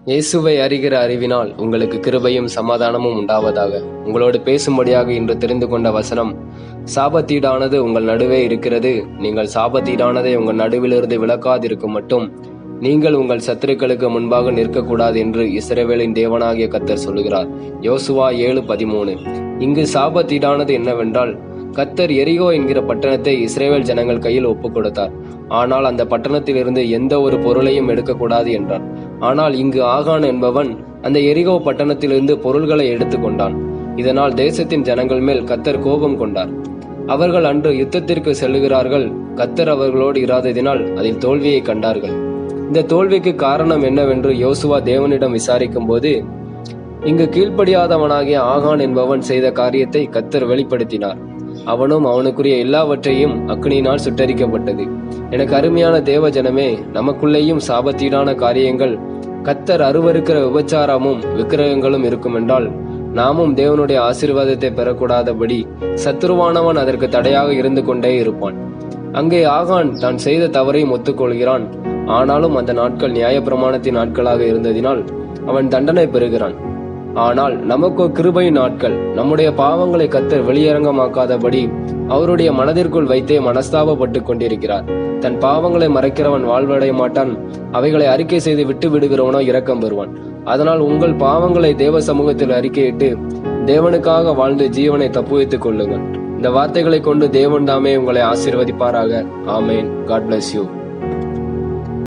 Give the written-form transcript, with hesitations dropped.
இயேசுவை அறிகிற அறிவினால் உங்களுக்கு கிருபையும் சமாதானமும் உண்டாவதாக. உங்களோடு பேசும்படியாக இன்று தெரிந்து கொண்ட வசனம், சாபத்தீடானது உங்கள் நடுவே இருக்கிறது, நீங்கள் சாபத்தீடானதை உங்கள் நடுவிலிருந்து விலக்காதிருக்கும் மட்டும் நீங்கள் உங்கள் சத்துருக்களுக்கு முன்பாக நிற்கக்கூடாது என்று இஸ்ரவேலின் தேவனாகிய கர்த்தர் சொல்லுகிறார். யோசுவா 7:13. இங்கு சாபத்தீடானது என்னவென்றால், கர்த்தர் எரிகோ என்கிற பட்டணத்தை இஸ்ரவேல் ஜனங்கள் கையில் ஒப்புக் கொடுத்தார். ஆனால் அந்த பட்டணத்திலிருந்து எந்த ஒரு பொருளையும் எடுக்கக்கூடாது என்றார். ஆனால் இங்கு ஆகான் என்பவன் அந்த எரிகோ பட்டணத்திலிருந்து பொருள்களை எடுத்துக்கொண்டான். இதனால் தேசத்தின் ஜனங்கள் மேல் கர்த்தர் கோபம் கொண்டார். அவர்கள் அன்று யுத்தத்திற்கு செல்லுகிறார்கள். கர்த்தர் அவர்களோடு இராததினால் அதில் தோல்வியை கண்டார்கள். இந்த தோல்விக்கு காரணம் என்னவென்று யோசுவா தேவனிடம் விசாரிக்கும் போது, இங்கு கீழ்ப்படியாதவனாகிய ஆகான் என்பவன் செய்த காரியத்தை கர்த்தர் வெளிப்படுத்தினார். அவனும் அவனுக்குரிய எல்லாவற்றையும் அக்னியினால் சுட்டரிக்கப்பட்டது. எனக்கு அருமையான தேவ ஜனமே, நமக்குள்ளேயும் சாபத்தீடான காரியங்கள், கர்த்தர் அருவருக்கிற விபச்சாரமும் விக்கிரகங்களும் இருக்கும் என்றால், நாமும் தேவனுடைய ஆசீர்வாதத்தை பெறக்கூடாதபடி சத்துருவானவன் அதற்கு தடையாக இருந்து கொண்டே இருப்பான். அங்கே ஆகான் தான் செய்த தவறையும் ஒத்துக்கொள்கிறான். ஆனாலும் அந்த நாட்கள் நியாயப்பிரமாணத்தின் நாட்களாக இருந்ததினால் அவன் தண்டனை பெறுகிறான். ஆனால் நமக்கோ கிருபை நாட்கள். நம்முடைய பாவங்களை கர்த்தர் வெளியரங்கமாக்காதபடி அவருடைய மனதிற்குள் வைத்தே மனஸ்தாபப்பட்டு கொண்டிருக்கிறார். தன் பாவங்களை மறைக்கிறவன் வாழ்வடைய மாட்டான், அவைகளை அறிக்கை செய்து விட்டு விடுகிறவனோ இரக்கம் பெறுவான். அதனால் உங்கள் பாவங்களை தேவ சமூகத்தில் அறிக்கையிட்டு தேவனுக்காக வாழ்ந்து ஜீவனை தப்புவித்துக் கொள்ளுங்கள். இந்த வார்த்தைகளை கொண்டு தேவன் தாமே உங்களை ஆசீர்வதிப்பாராக. ஆமேன். God bless you.